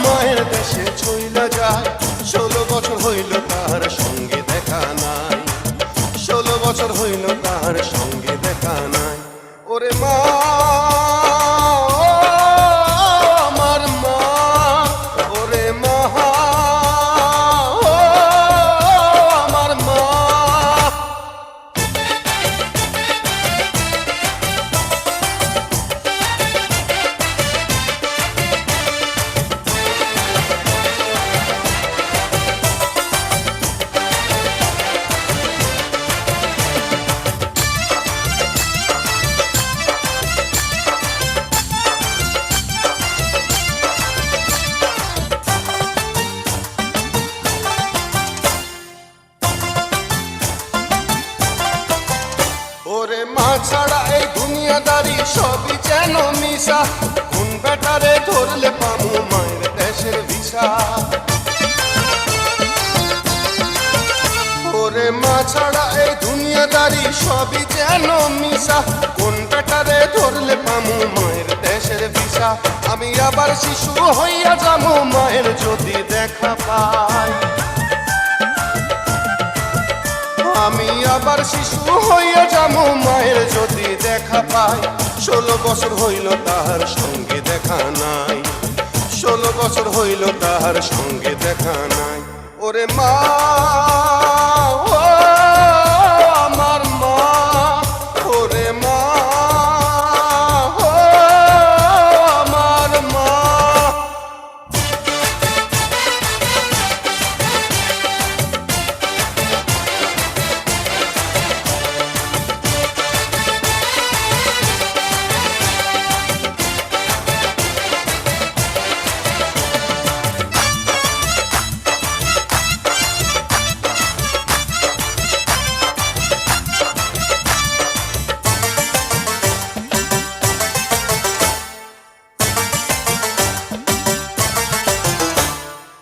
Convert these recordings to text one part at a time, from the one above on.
মায়ের দেশে চইলা যায়। 16 বছর হইল তার সঙ্গে দেখা নাই, 16 বছর হইল তার সঙ্গে দেখা নাই। ওরে মা, আমার মা, ওরে মা, আমার মা। ওরে মা ছাড়া এই দুনিয়াদারি সবই যেন মিশা, কোন বেটারে ধরলে পামু মায়ের দেশের ভিসা। ওরে মা ছাড়া এই দুনিয়াদারি সবই যেন মিশা, কোন বেটারে ধরলে পামু মায়ের দেশের ভিসা। আমি আবার শিশু হইয়া যামু মায়ের যদি দেখা পাই, আমি আবার শিশু হইয়া যামু মায়ের যদি দেখা পাই। 16 বছর হইল তাহার সঙ্গে দেখা নাই, 16 বছর হইল তাহার সঙ্গে দেখা নাই। ওরে মা, ও আমার মা, ওরে মা, ও আমার মা।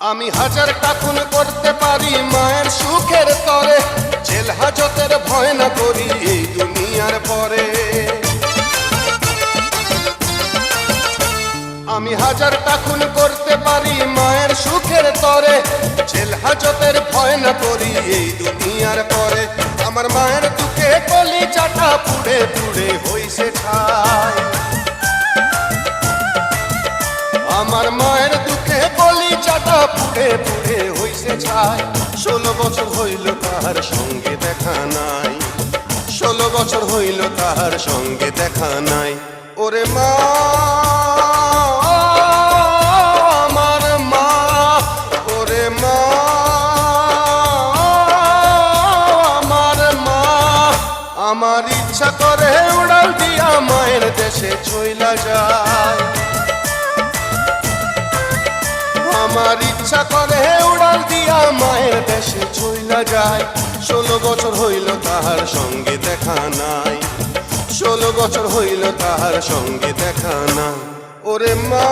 আমি হাজারটা খুন করতে পারি মায়ের সুখের তরে, জেল হাজতের ভয় না করি এই দুনিয়ার পরে। আমি হাজারটা খুন করতে পারি মায়ের সুখের তরে, জেল হাজতের ভয় না করি এই দুনিয়ার পরে। আমার মায়ের দুঃখে কলিজাটা পুড়ে পুড়ে হইছে ঠাই, আমার মায়ের দুঃখে কলিজাটা পুড়ে পুড়ে হইছে ছাই। 16 বছর হইল তাহার সঙ্গে দেখা নাই, 16 বছর হইল তাহার সঙ্গে দেখা নাই। ওরে মা, আমার মা, ওরে মা, আমার মা। আমার ইচ্ছা করে উড়াল দিয়া মায়ের দেশে চইলা যায়, আমার ইচ্ছা করে উড়াল দিয়া মায়ের দেশে চইলা যায়। 16 বছর হইল তাহার সঙ্গে দেখা নাই, 16 বছর হইল তাহার সঙ্গে দেখা নাই। ওরে মা।